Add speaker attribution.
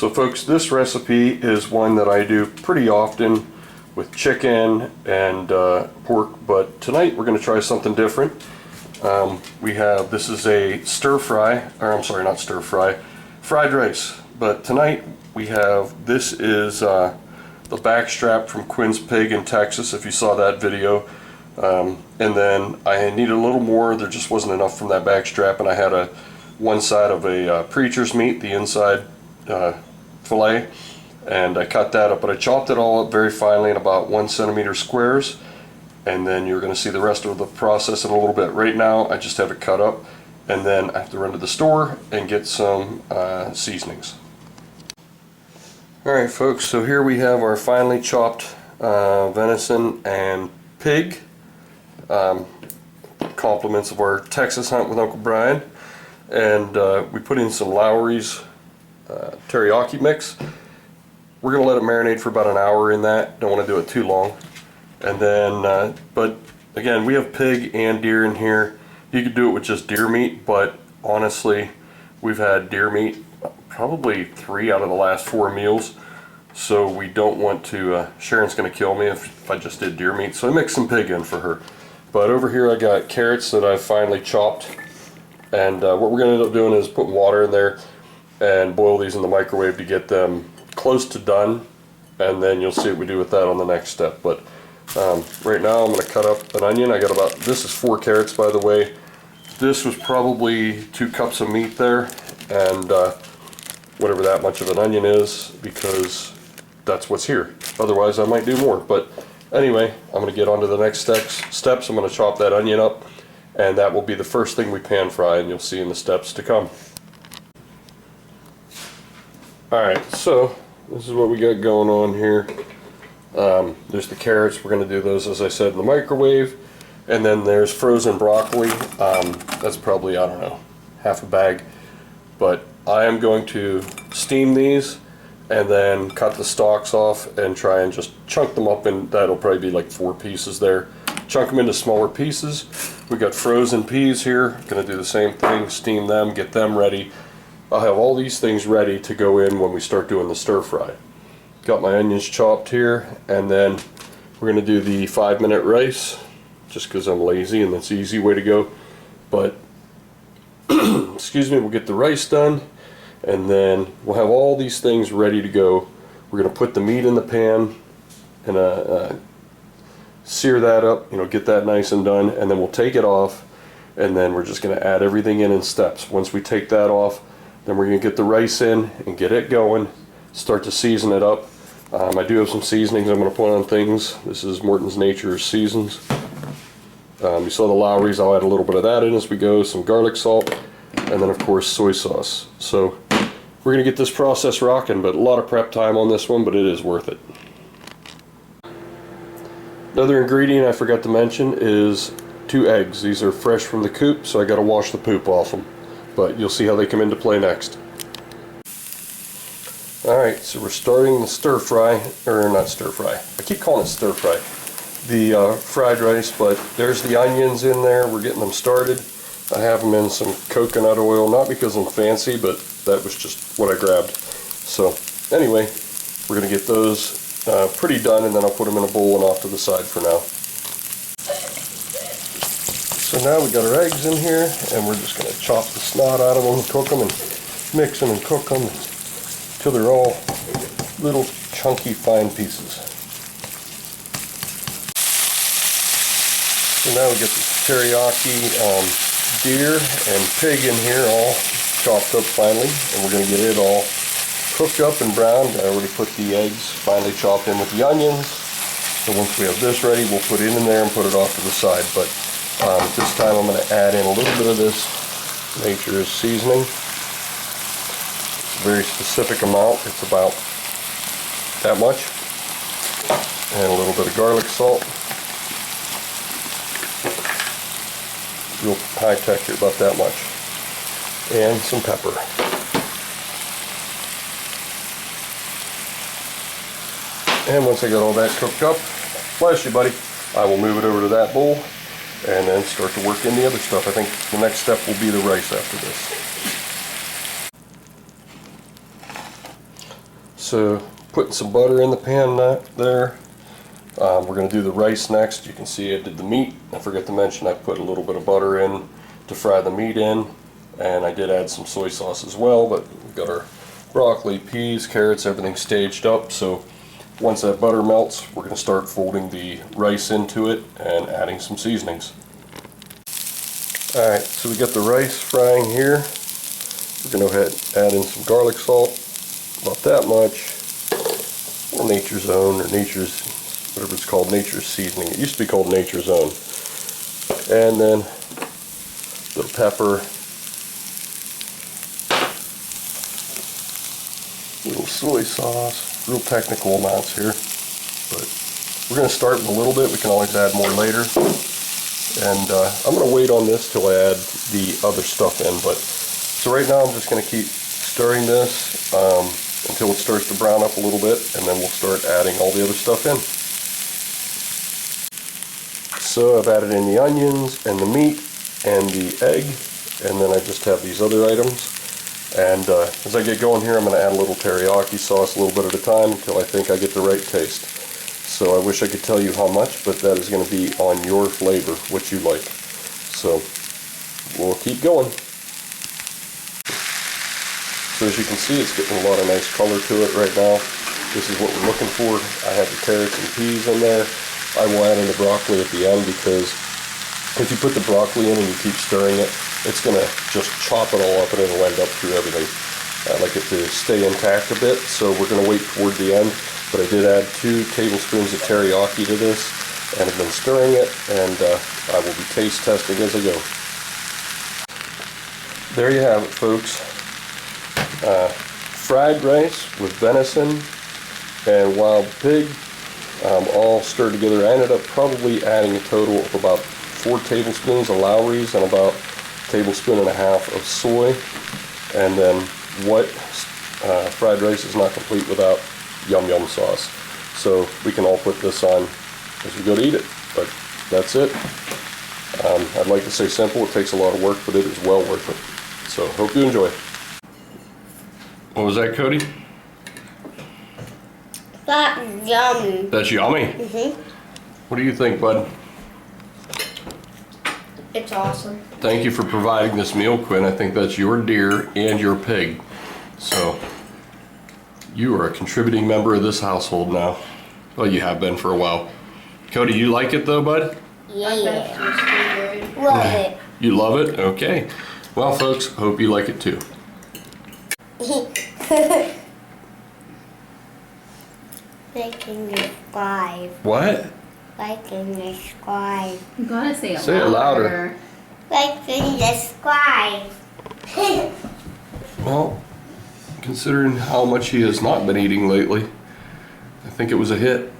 Speaker 1: So folks, this recipe is one that I do pretty often with chicken and pork, but tonight we're going to try something different. This is a fried rice, but tonight we have, this is the backstrap from Quinn's Pig in Texas, if you saw that video. And then I needed a little more. There just wasn't enough from that backstrap, and I had one side of a preacher's meat, the inside fillet, and I cut that up, but I chopped it all up very finely in about 1 centimeter squares, and then you're going to see the rest of the process in a little bit. Right now I just have it cut up, and then I have to run to the store and get some seasonings. Alright folks, so here we have our finely chopped venison and pig, compliments of our Texas hunt with Uncle Brian, and we put in some Lowry's teriyaki mix. We're going to let it marinate for about an hour in that. Don't want to do it too long. And then, but again, we have pig and deer in here. You could do it with just deer meat, but honestly, we've had deer meat probably 3 out of the last 4 meals. So we don't want to, Sharon's going to kill me if I just did deer meat. So I mixed some pig in for her. But over here I got carrots that I've finely chopped. And what we're going to end up doing is putting water in there and boil these in the microwave to get them close to done, and then you'll see what we do with that on the next step. But right now I'm going to cut up an onion. This is 4 carrots, by the way. This was probably 2 cups of meat there, and whatever that much of an onion is, because that's what's here. Otherwise I might do more. But anyway, I'm going to get on to the next steps. I'm going to chop that onion up, and that will be the first thing we pan fry, and you'll see in the steps to come. Alright, so this is what we got going on here. There's the carrots. We're going to do those, as I said, in the microwave. And then there's frozen broccoli. That's probably, I don't know, half a bag. But I am going to steam these and then cut the stalks off and try and just chunk them up, and that'll probably be like 4 pieces there. Chunk them into smaller pieces. We got frozen peas here. Going to do the same thing, steam them, get them ready. I'll have all these things ready to go in when we start doing the stir fry. Got my onions chopped here, and then we're going to do the 5-minute rice, just because I'm lazy and that's the easy way to go. But excuse me, we'll get the rice done, and then we'll have all these things ready to go. We're going to put the meat in the pan and sear that up, get that nice and done, and then we'll take it off, and then we're just going to add everything in steps. Once we take that off, then we're going to get the rice in and get it going, start to season it up. I do have some seasonings I'm going to put on things. This is Morton's Nature's Seasons. You saw the Lowry's. I'll add a little bit of that in as we go, some garlic salt, and then of course soy sauce. So we're going to get this process rocking, but a lot of prep time on this one, but it is worth it. Another ingredient I forgot to mention is 2 eggs. These are fresh from the coop, so I got to wash the poop off them. But you'll see how they come into play next. Alright, so we're starting the stir fry, or not stir fry, I keep calling it stir fry, the fried rice, but there's the onions in there. We're getting them started. I have them in some coconut oil, not because I'm fancy, but that was just what I grabbed. So anyway, we're going to get those pretty done, and then I'll put them in a bowl and off to the side for now. So now we got our eggs in here, and we're just going to chop the snot out of them, cook them, and mix them and cook them until they're all little chunky fine pieces. So now we get the teriyaki deer and pig in here all chopped up finely, and we're going to get it all cooked up and browned. I already put the eggs finely chopped in with the onions. So once we have this ready, we'll put it in there and put it off to the side. But this time I'm going to add in a little bit of this Nature's seasoning. It's a very specific amount. It's about that much. And a little bit of garlic salt. Real high texture, about that much. And some pepper. And once I got all that cooked up, bless you buddy, I will move it over to that bowl and then start to work in the other stuff. I think the next step will be the rice after this. So putting some butter in the pan there. We're going to do the rice next. You can see I did the meat. I forgot to mention I put a little bit of butter in to fry the meat in, and I did add some soy sauce as well. But we've got our broccoli, peas, carrots, everything staged up. So once that butter melts, we're going to start folding the rice into it and adding some seasonings. Alright, so we got the rice frying here. We're going to go ahead and add in some garlic salt, about that much, or Nature's Own, or Nature's, whatever it's called, Nature's Seasoning. It used to be called Nature's Own. And then a little pepper, little soy sauce, real technical amounts here, but we're going to start with a little bit. We can always add more later. And I'm going to wait on this till I add the other stuff in. But so right now I'm just going to keep stirring this until it starts to brown up a little bit, and then we'll start adding all the other stuff in. So I've added in the onions and the meat and the egg, and then I just have these other items. And as I get going here, I'm going to add a little teriyaki sauce a little bit at a time until I think I get the right taste. So I wish I could tell you how much, but that is going to be on your flavor, what you like. So we'll keep going. So as you can see, it's getting a lot of nice color to it right now. This is what we're looking for. I have the carrots and peas in there. I will add in the broccoli at the end, because if you put the broccoli in and you keep stirring it, it's going to just chop it all up and it'll end up through everything. I like it to stay intact a bit, so we're going to wait toward the end. But I did add 2 tablespoons of teriyaki to this, and I've been stirring it, and I will be taste testing as I go. There you have it, folks. Fried rice with venison and wild pig, all stirred together. I ended up probably adding a total of about 4 tablespoons of Lowry's and about a tablespoon and a half of soy. And then what fried rice is not complete without yum yum sauce. So we can all put this on as we go to eat it. But that's it. I'd like to say simple. It takes a lot of work, but it is well worth it. So hope you enjoy. What was that, Cody?
Speaker 2: That's yummy.
Speaker 1: That's yummy?
Speaker 2: Mm-hmm.
Speaker 1: What do you think, bud?
Speaker 2: It's awesome.
Speaker 1: Thank you for providing this meal, Quinn. I think that's your deer and your pig. So you are a contributing member of this household now. Well, you have been for a while. Cody, you like it though, bud?
Speaker 2: Yeah. Love it.
Speaker 1: You love it? Okay. Well, folks, hope you like it too.
Speaker 2: Like and subscribe.
Speaker 1: What?
Speaker 2: Like and subscribe.
Speaker 3: You gotta say it
Speaker 1: Say it louder.
Speaker 2: Like and subscribe.
Speaker 1: Well, considering how much he has not been eating lately, I think it was a hit.